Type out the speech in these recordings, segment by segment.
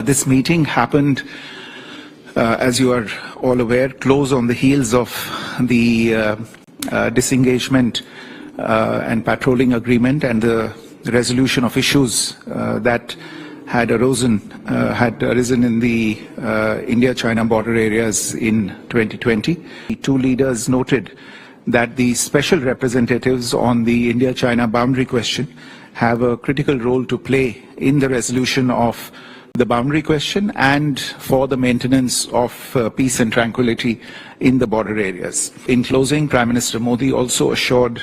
This meeting happened, as you are all aware, close on the heels of the disengagement and patrolling agreement and the resolution of issues that had arisen in the India-China border areas in 2020. The two leaders noted that the special representatives on the India-China boundary question have a critical role to play in the resolution of the boundary question and for the maintenance of peace and tranquility in the border areas. In closing, Prime Minister Modi also assured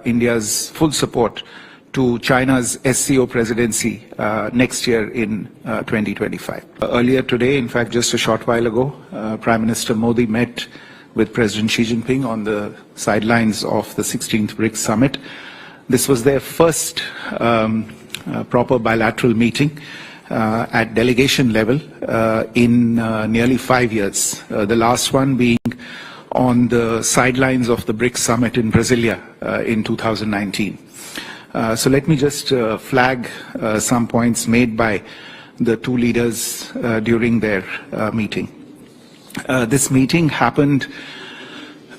India's full support to China's SCO presidency next year in 2025. Earlier today, in fact, just a short while ago, Prime Minister Modi met with President Xi Jinping on the sidelines of the 16th BRICS Summit. This was their first proper bilateral meeting at delegation level in nearly 5 years, the last one being on the sidelines of the BRICS Summit in Brasilia in 2019. So let me just flag some points made by the two leaders during their meeting. This meeting happened,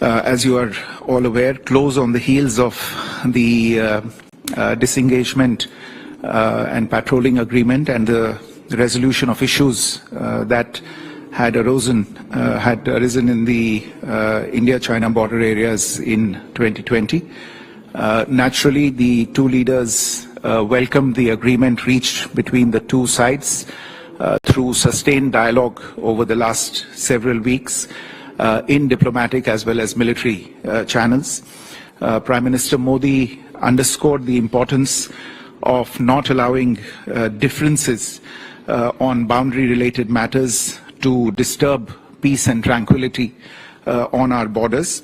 as you are all aware, close on the heels of the disengagement and patrolling agreement and the resolution of issues that had arisen in the India-China border areas in 2020. Naturally, the two leaders welcomed the agreement reached between the two sides through sustained dialogue over the last several weeks in diplomatic as well as military channels. Prime Minister Modi underscored the importance of not allowing differences on boundary-related matters to disturb peace and tranquility on our borders.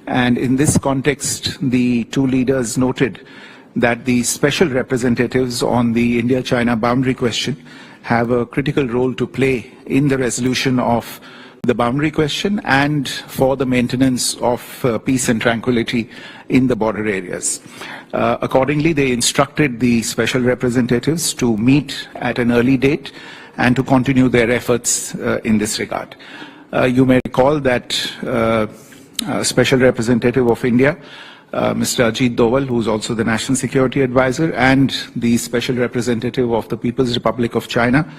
And in this context, the two leaders noted that the special representatives on the India-China boundary question have a critical role to play in the resolution of the boundary question and for the maintenance of peace and tranquility in the border areas. Accordingly, they instructed the special representatives to meet at an early date and to continue their efforts in this regard. You may recall that Special Representative of India, Mr. Ajit Doval, who is also the National Security Advisor, and the Special Representative of the People's Republic of China,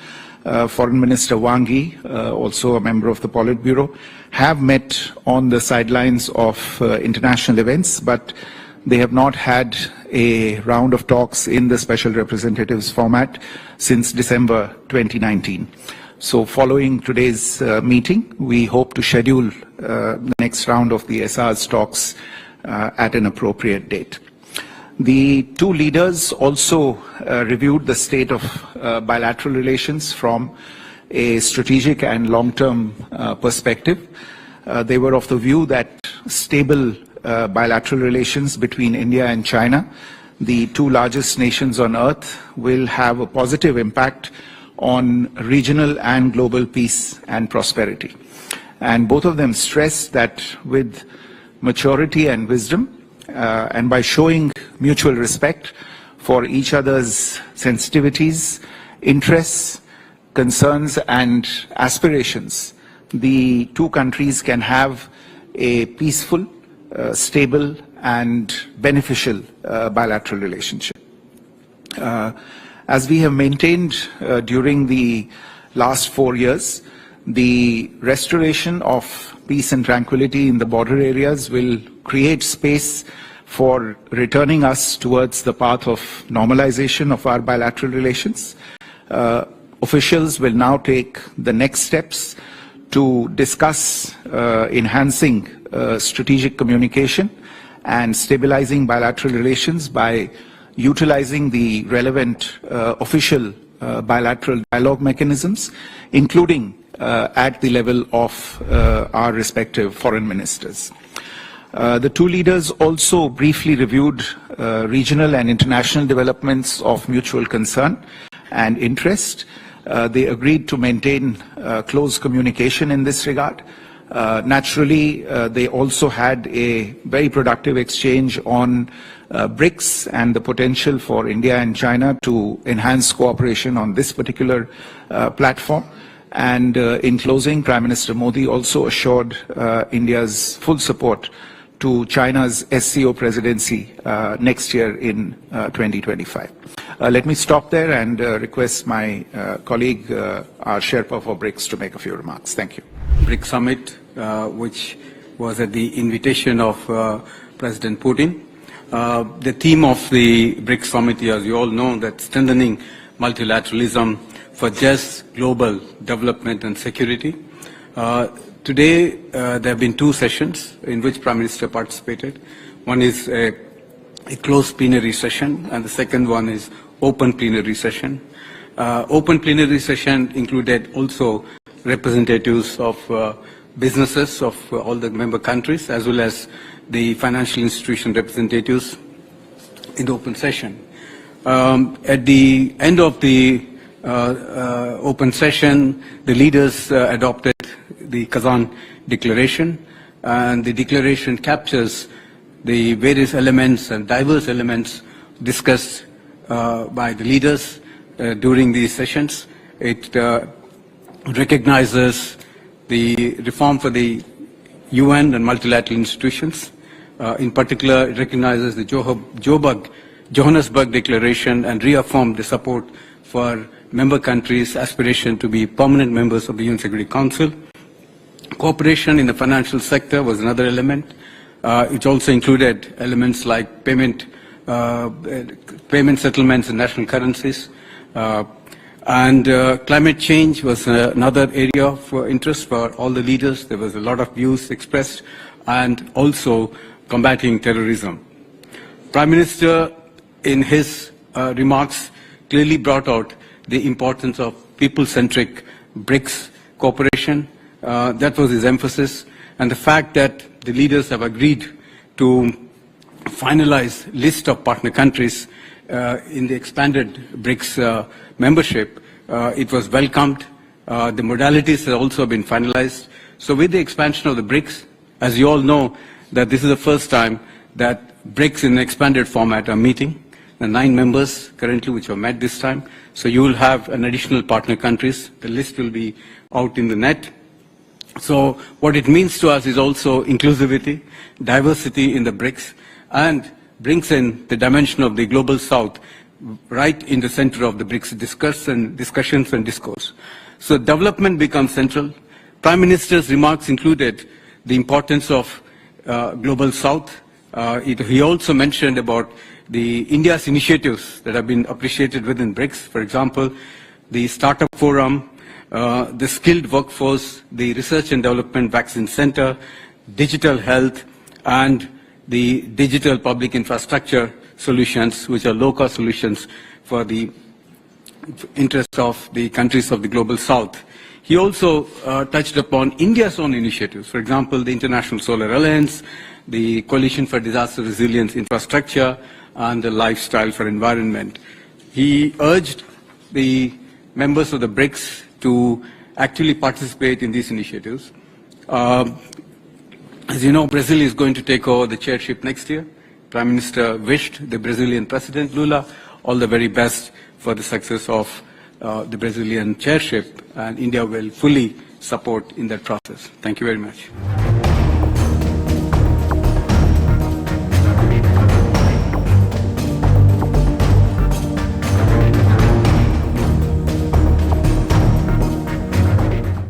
Foreign Minister Wang Yi, also a member of the Politburo, have met on the sidelines of international events, but they have not had a round of talks in the Special Representatives format since December 2019. So following today's meeting, we hope to schedule the next round of the SR's talks at an appropriate date. The two leaders also reviewed the state of bilateral relations from a strategic and long-term perspective. They were of the view that stable bilateral relations between India and China, the two largest nations on earth, will have a positive impact on regional and global peace and prosperity. And both of them stressed that with maturity and wisdom, and by showing mutual respect for each other's sensitivities, interests, concerns, and aspirations, the two countries can have a peaceful, stable, and beneficial bilateral relationship. As we have maintained during the last 4 years, the restoration of peace and tranquility in the border areas will create space for returning us towards the path of normalization of our bilateral relations. Officials will now take the next steps to discuss enhancing strategic communication and stabilizing bilateral relations by utilizing the relevant official bilateral dialogue mechanisms, including at the level of our respective foreign ministers. The two leaders also briefly reviewed regional and international developments of mutual concern and interest. They agreed to maintain close communication in this regard. Naturally, they also had a very productive exchange on BRICS and the potential for India and China to enhance cooperation on this particular platform. And in closing, Prime Minister Modi also assured India's full support to China's SCO presidency next year in 2025. Let me stop there and request my colleague, our Sherpa for BRICS, to make a few remarks. Thank you. BRICS Summit, which was at the invitation of President Putin. The theme of the BRICS Summit, as you all know, that strengthening multilateralism for just global development and security. Today, there have been two sessions in which Prime Minister participated. One is a closed plenary session, and the second one is open plenary session. Open plenary session included also representatives of businesses of all the member countries, as well as the financial institution representatives in the open session. At the end of the open session, the leaders adopted the Kazan declaration, and the declaration captures the various elements and diverse elements discussed by the leaders during these sessions. It recognizes the reform for the UN and multilateral institutions. In particular, it recognizes the Johannesburg Declaration and reaffirmed the support for member countries' aspiration to be permanent members of the UN Security Council. Cooperation in the financial sector was another element. It also included elements like payment settlements in national currencies. And climate change was another area of interest for all the leaders. There was a lot of views expressed, and also combating terrorism. Prime Minister, in his remarks, clearly brought out the importance of people-centric BRICS cooperation. That was his emphasis, and the fact that the leaders have agreed to finalize list of partner countries in the expanded BRICS membership. It was welcomed. The modalities have also been finalized. So with the expansion of the BRICS, as you all know, that this is the first time that BRICS in an expanded format are meeting. The 9 members currently which have met this time. So you will have an additional partner countries. The list will be out in the net. So what it means to us is also inclusivity, diversity in the BRICS, and brings in the dimension of the global south right in the center of the BRICS discussions and discourse. So development becomes central. Prime Minister's remarks included the importance of global south. He also mentioned about the India's initiatives that have been appreciated within BRICS. For example, the Startup Forum, the skilled workforce, the Research and Development Vaccine Center, digital health, and the digital public infrastructure solutions, which are low-cost solutions for the interests of the countries of the global south. He also touched upon India's own initiatives. For example, the International Solar Alliance, the Coalition for Disaster Resilience Infrastructure, and the Lifestyle for Environment. He urged the members of the BRICS to actually participate in these initiatives. As you know, Brazil is going to take over the chairship next year. Prime Minister wished the Brazilian President Lula all the very best for the success of the Brazilian chairship, and India will fully support in that process. Thank you very much.